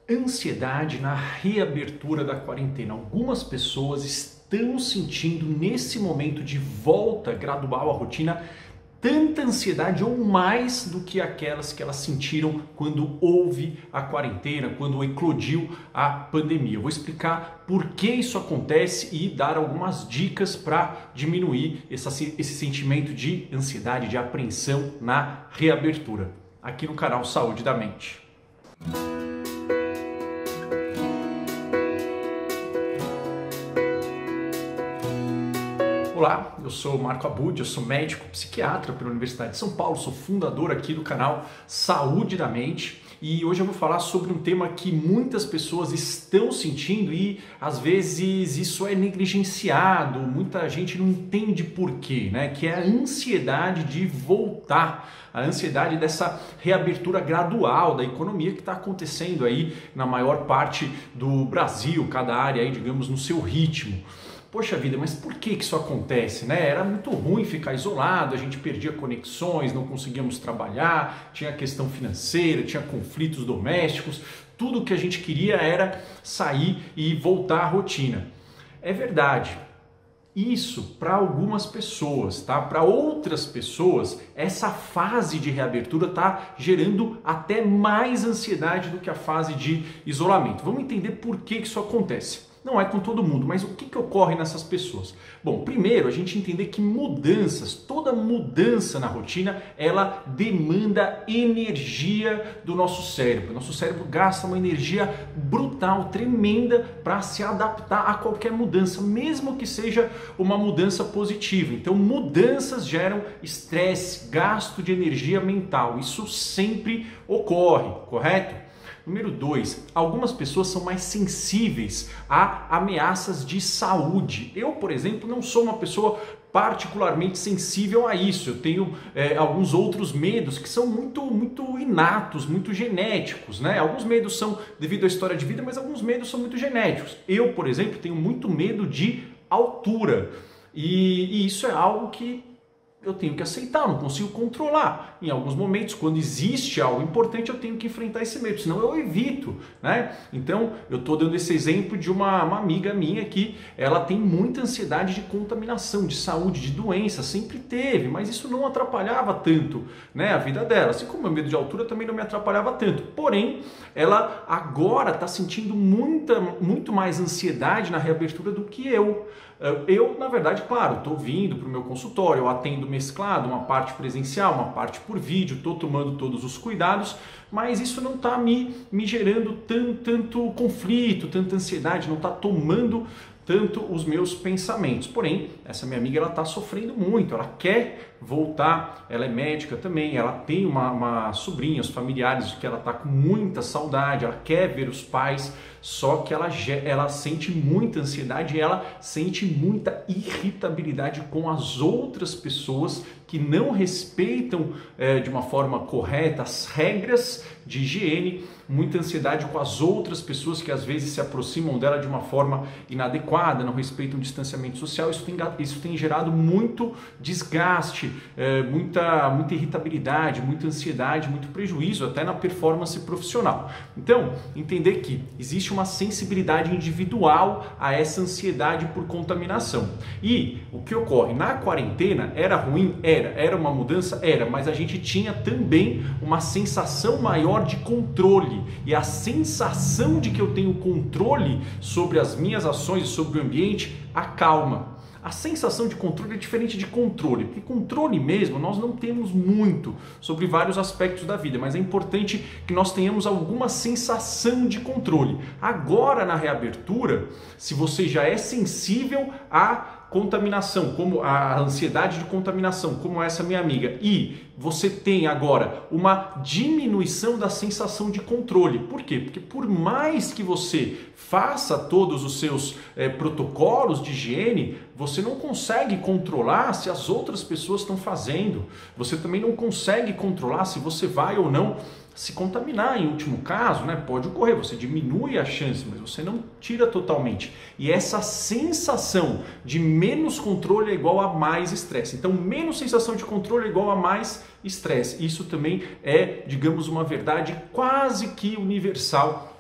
Ansiedade na reabertura da quarentena. Algumas pessoas estão sentindo nesse momento de volta gradual à rotina tanta ansiedade ou mais do que aquelas que elas sentiram quando houve a quarentena, quando eclodiu a pandemia. Eu vou explicar por que isso acontece e dar algumas dicas para diminuir esse sentimento de ansiedade, de apreensão na reabertura. Aqui no canal Saúde da Mente. Olá, eu sou Marco Abud, eu sou médico psiquiatra pela Universidade de São Paulo, sou fundador aqui do canal Saúde da Mente e hoje eu vou falar sobre um tema que muitas pessoas estão sentindo e às vezes isso é negligenciado, muita gente não entende por quê, né? Que é a ansiedade de voltar, a ansiedade dessa reabertura gradual da economia que está acontecendo aí na maior parte do Brasil, cada área aí, digamos, no seu ritmo. Poxa vida, mas por que isso acontece, né? Era muito ruim ficar isolado, a gente perdia conexões, não conseguíamos trabalhar, tinha questão financeira, tinha conflitos domésticos, tudo que a gente queria era sair e voltar à rotina. É verdade. Isso para algumas pessoas, tá? Para outras pessoas, essa fase de reabertura está gerando até mais ansiedade do que a fase de isolamento. Vamos entender por que isso acontece. Não é com todo mundo, mas o que ocorre nessas pessoas? Bom, primeiro a gente entender que mudanças, toda mudança na rotina, ela demanda energia do nosso cérebro. Nosso cérebro gasta uma energia brutal, tremenda para se adaptar a qualquer mudança, mesmo que seja uma mudança positiva. Então, mudanças geram estresse, gasto de energia mental. Isso sempre ocorre, correto? Número 2, algumas pessoas são mais sensíveis a ameaças de saúde. Eu, por exemplo, não sou uma pessoa particularmente sensível a isso. Eu tenho alguns outros medos que são muito inatos, muito genéticos, né? Alguns medos são devido à história de vida, mas alguns medos são muito genéticos. Eu, por exemplo, tenho muito medo de altura e isso é algo que eu tenho que aceitar, não consigo controlar. Em alguns momentos, quando existe algo importante, eu tenho que enfrentar esse medo, senão eu evito, né? Então, eu estou dando esse exemplo de uma amiga minha que ela tem muita ansiedade de contaminação, de saúde, de doença, sempre teve, mas isso não atrapalhava tanto, né, a vida dela. Assim como o medo de altura também não me atrapalhava tanto. Porém, ela agora está sentindo muito mais ansiedade na reabertura do que eu. Eu, na verdade, claro, estou vindo para o meu consultório, eu atendo mesclado, uma parte presencial, uma parte por vídeo, estou tomando todos os cuidados, mas isso não está me gerando tanto conflito, tanta ansiedade, não está tomando tanto os meus pensamentos. Porém, essa minha amiga, ela está sofrendo muito, ela quer voltar, ela é médica também, ela tem uma sobrinha, os familiares que ela está com muita saudade, ela quer ver os pais, só que ela sente muita ansiedade e ela sente muita irritabilidade com as outras pessoas que não respeitam de uma forma correta as regras de higiene, muita ansiedade com as outras pessoas que às vezes se aproximam dela de uma forma inadequada, não respeitam o distanciamento social. Isso tem gerado muito desgaste, muita irritabilidade, muita ansiedade, muito prejuízo até na performance profissional. Então, entender que existe uma sensibilidade individual a essa ansiedade por contaminação. E o que ocorre? Na quarentena era ruim? Era uma mudança? Era, mas a gente tinha também uma sensação maior de controle. E a sensação de que eu tenho controle sobre as minhas ações e sobre o ambiente acalma. A sensação de controle é diferente de controle, porque controle mesmo nós não temos muito sobre vários aspectos da vida, mas é importante que nós tenhamos alguma sensação de controle. Agora na reabertura, se você já é sensível à contaminação, como a ansiedade de contaminação, como essa minha amiga, e você tem agora uma diminuição da sensação de controle. Por quê? Porque por mais que você faça todos os seus protocolos de higiene, você não consegue controlar se as outras pessoas estão fazendo. Você também não consegue controlar se você vai ou não se contaminar. Em último caso, né, pode ocorrer, você diminui a chance, mas você não tira totalmente. E essa sensação de menos controle é igual a mais estresse. Então, menos sensação de controle é igual a mais estresse. Isso também é, digamos, uma verdade quase que universal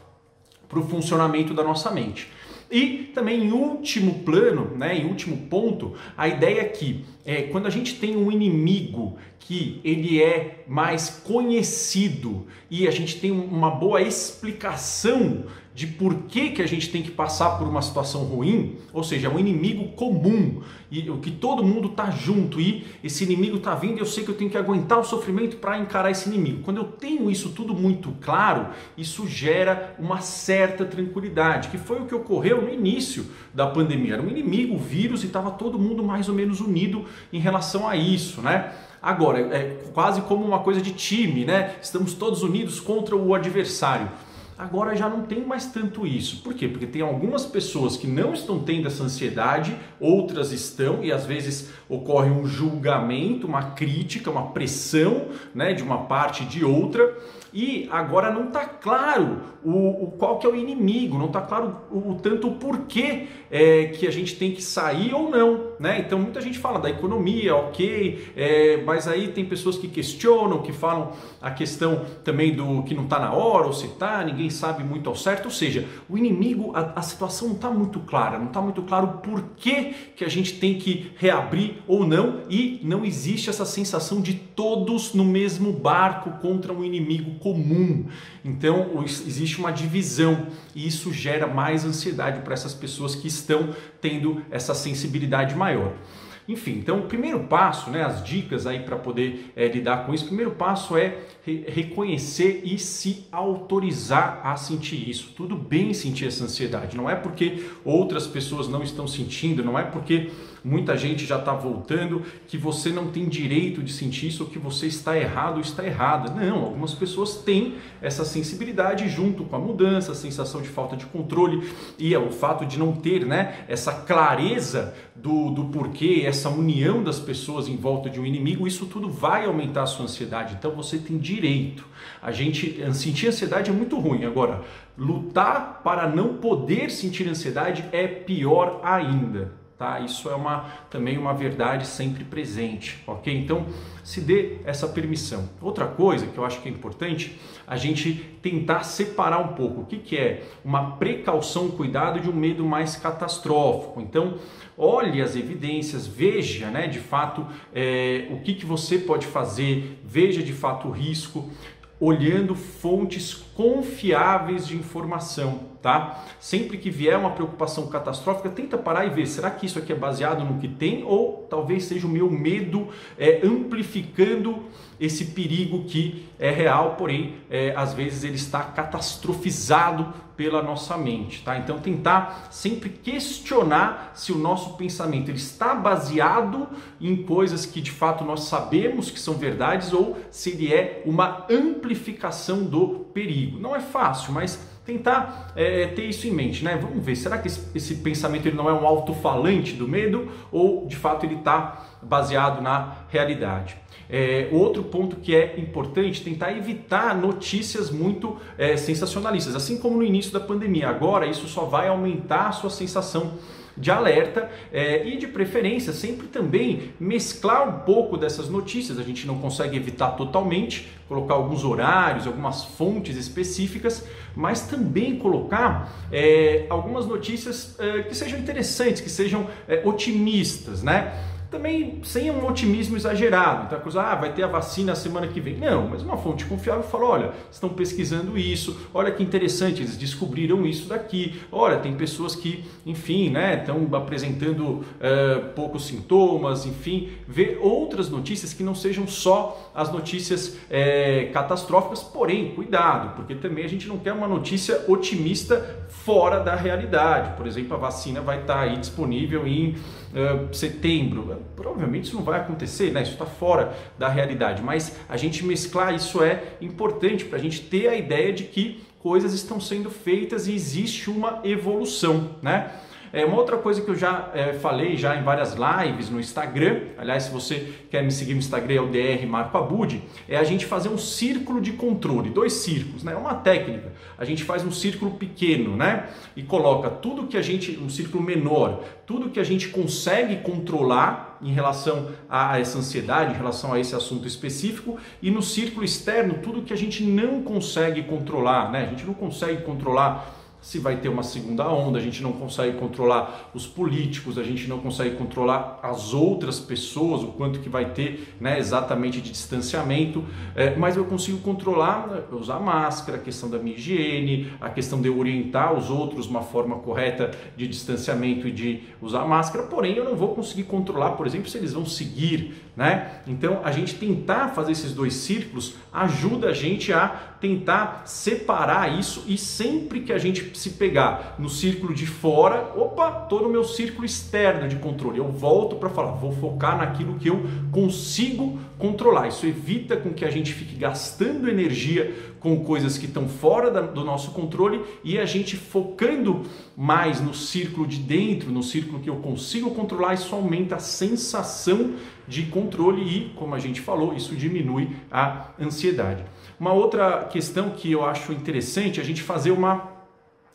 para o funcionamento da nossa mente. E também em último plano, né, em último ponto, a ideia é que quando a gente tem um inimigo que ele é mais conhecido e a gente tem uma boa explicação de por que a gente tem que passar por uma situação ruim, ou seja, é um inimigo comum e o que todo mundo tá junto e esse inimigo tá vindo e eu sei que eu tenho que aguentar o sofrimento para encarar esse inimigo. Quando eu tenho isso tudo muito claro, isso gera uma certa tranquilidade, que foi o que ocorreu no início da pandemia. Era um inimigo, o vírus, e estava todo mundo mais ou menos unido em relação a isso, né? Agora, é quase como uma coisa de time, né? Estamos todos unidos contra o adversário. Agora já não tem mais tanto isso. Por quê? Porque tem algumas pessoas que não estão tendo essa ansiedade, outras estão, e às vezes ocorre um julgamento, uma crítica, uma pressão, né, de uma parte e de outra, e agora não está claro qual que é o inimigo, não está claro tanto o porquê que a gente tem que sair ou não, né? Então muita gente fala da economia, ok, mas aí tem pessoas que questionam, que falam a questão também do que não está na hora, ou se está, ninguém sabe muito ao certo, ou seja, o inimigo, a situação não está muito clara, não está muito claro o porquê que a gente tem que reabrir ou não, e não existe essa sensação de todos no mesmo barco contra um inimigo comum. Então existe uma divisão e isso gera mais ansiedade para essas pessoas que estão tendo essa sensibilidade maior. Enfim, então o primeiro passo, né, as dicas aí para poder lidar com isso, o primeiro passo é reconhecer e se autorizar a sentir isso. Tudo bem sentir essa ansiedade, não é porque outras pessoas não estão sentindo, não é porque muita gente já está voltando que você não tem direito de sentir isso ou que você está errado ou está errada. Não, algumas pessoas têm essa sensibilidade junto com a mudança, a sensação de falta de controle e o fato de não ter, né, essa clareza do porquê, essa união das pessoas em volta de um inimigo, isso tudo vai aumentar a sua ansiedade. Então você tem direito. A gente sentir ansiedade é muito ruim. Agora, lutar para não poder sentir ansiedade é pior ainda. Tá? Isso é também uma verdade sempre presente, ok? Então se dê essa permissão. Outra coisa que eu acho que é importante, a gente tentar separar um pouco o que é uma precaução, cuidado de um medo mais catastrófico. Então olhe as evidências, veja, né, de fato o que você pode fazer, veja de fato o risco, olhando fontes confiáveis de informação, tá? Sempre que vier uma preocupação catastrófica, tenta parar e ver, será que isso aqui é baseado no que tem ou talvez seja o meu medo amplificando esse perigo que é real, porém às vezes ele está catastrofizado pela nossa mente, tá? Então tentar sempre questionar se o nosso pensamento ele está baseado em coisas que de fato nós sabemos que são verdades ou se ele é uma amplificação do perigo. Não é fácil, mas tentar ter isso em mente, né? Vamos ver, será que esse pensamento ele não é um alto-falante do medo ou de fato ele está baseado na realidade? Outro ponto que é importante, tentar evitar notícias muito sensacionalistas, assim como no início da pandemia. Agora isso só vai aumentar a sua sensação de alerta e de preferência sempre também mesclar um pouco dessas notícias. A gente não consegue evitar totalmente, colocar alguns horários, algumas fontes específicas, mas também colocar algumas notícias que sejam interessantes, que sejam otimistas, né? Também sem um otimismo exagerado, então a coisa, vai ter a vacina a semana que vem. Não, mas uma fonte confiável fala, olha, estão pesquisando isso, olha que interessante, eles descobriram isso daqui, olha, tem pessoas que, enfim, né, estão apresentando poucos sintomas, enfim, ver outras notícias que não sejam só as notícias catastróficas, porém, cuidado, porque também a gente não quer uma notícia otimista fora da realidade. Por exemplo, a vacina vai estar aí disponível em setembro. Provavelmente isso não vai acontecer, né? Isso está fora da realidade, mas a gente mesclar isso é importante para a gente ter a ideia de que coisas estão sendo feitas e existe uma evolução, né? Uma outra coisa que eu já falei já em várias lives no Instagram, aliás, se você quer me seguir no Instagram é o Dr. Marco Abud, é a gente fazer um círculo de controle, 2 círculos, né? É uma técnica. A gente faz um círculo pequeno, né? E coloca tudo que a gente, um círculo menor, tudo que a gente consegue controlar em relação a essa ansiedade, em relação a esse assunto específico, e no círculo externo, tudo que a gente não consegue controlar, né? A gente não consegue controlar se vai ter uma segunda onda, a gente não consegue controlar os políticos, a gente não consegue controlar as outras pessoas, o quanto que vai ter, né, exatamente de distanciamento, mas eu consigo controlar, né, usar máscara, a questão da minha higiene, a questão de eu orientar os outros uma forma correta de distanciamento e de usar máscara, porém eu não vou conseguir controlar, por exemplo, se eles vão seguir, né? Então a gente tentar fazer esses dois círculos ajuda a gente a tentar separar isso, e sempre que a gente se pegar no círculo de fora, opa, tô no meu círculo externo de controle, eu volto para falar, vou focar naquilo que eu consigo controlar. Isso evita com que a gente fique gastando energia com coisas que estão fora do nosso controle, e a gente focando mais no círculo de dentro, no círculo que eu consigo controlar, isso aumenta a sensação de controle e, como a gente falou, isso diminui a ansiedade. Uma outra questão que eu acho interessante é a gente fazer uma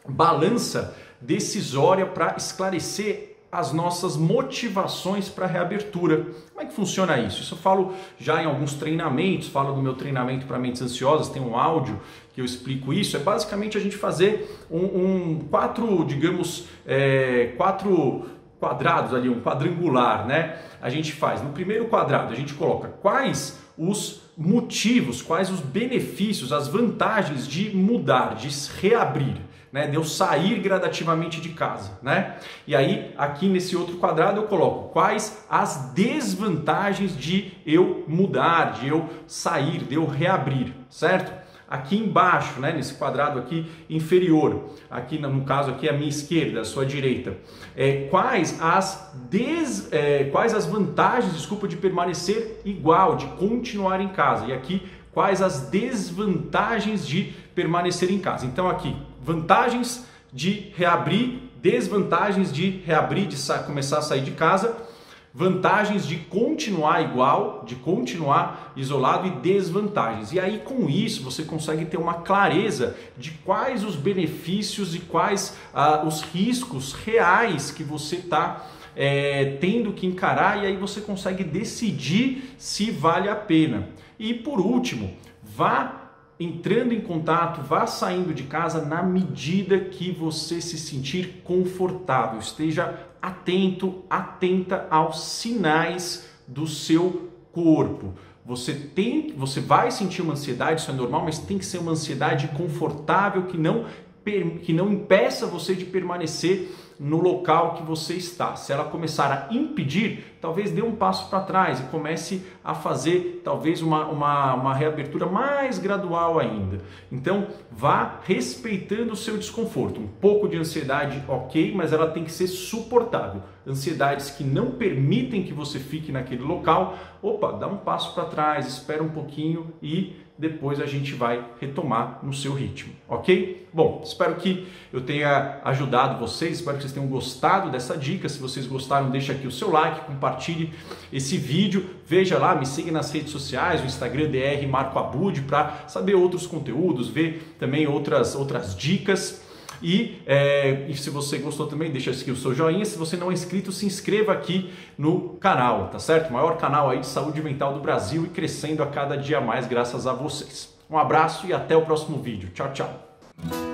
balança decisória para esclarecer as nossas motivações para a reabertura. Como é que funciona isso? Isso eu falo já em alguns treinamentos, falo do meu treinamento para mentes ansiosas, tem um áudio que eu explico isso. É basicamente a gente fazer quatro quadrados ali, um quadrangular, né? A gente faz, no primeiro quadrado, a gente coloca quais os motivos, quais os benefícios, as vantagens de mudar, de reabrir, né? De eu sair gradativamente de casa, né? E aí, aqui nesse outro quadrado eu coloco quais as desvantagens de eu mudar, de eu sair, de eu reabrir, certo? Aqui embaixo, né, nesse quadrado aqui inferior, aqui no caso aqui a minha esquerda, a sua direita, quais as vantagens, desculpa, de permanecer igual, de continuar em casa, e aqui quais as desvantagens de permanecer em casa. Então aqui, vantagens de reabrir, desvantagens de reabrir, de começar a sair de casa, vantagens de continuar igual, de continuar isolado, e desvantagens. E aí com isso você consegue ter uma clareza de quais os benefícios e quais os riscos reais que você está tendo que encarar, e aí você consegue decidir se vale a pena. E por último, vá entrando em contato, vá saindo de casa na medida que você se sentir confortável. Esteja atento, atenta aos sinais do seu corpo. Você vai sentir uma ansiedade, isso é normal, mas tem que ser uma ansiedade confortável, que não impeça você de permanecer no local que você está. Se ela começar a impedir, talvez dê um passo para trás e comece a fazer talvez uma reabertura mais gradual ainda. Então vá respeitando o seu desconforto. Um pouco de ansiedade, ok, mas ela tem que ser suportável. Ansiedades que não permitem que você fique naquele local, opa, dá um passo para trás, espera um pouquinho e depois a gente vai retomar no seu ritmo, ok? Bom, espero que eu tenha ajudado vocês, espero que vocês tenham gostado dessa dica. Se vocês gostaram, deixa aqui o seu like, compartilhe esse vídeo, veja lá, me siga nas redes sociais, o Instagram Dr. Marco Abud, para saber outros conteúdos, ver também outras dicas. E se você gostou também, deixa aqui o seu joinha. Se você não é inscrito, se inscreva aqui no canal, tá certo? O maior canal aí de saúde mental do Brasil, e crescendo a cada dia mais graças a vocês. Um abraço e até o próximo vídeo. Tchau, tchau.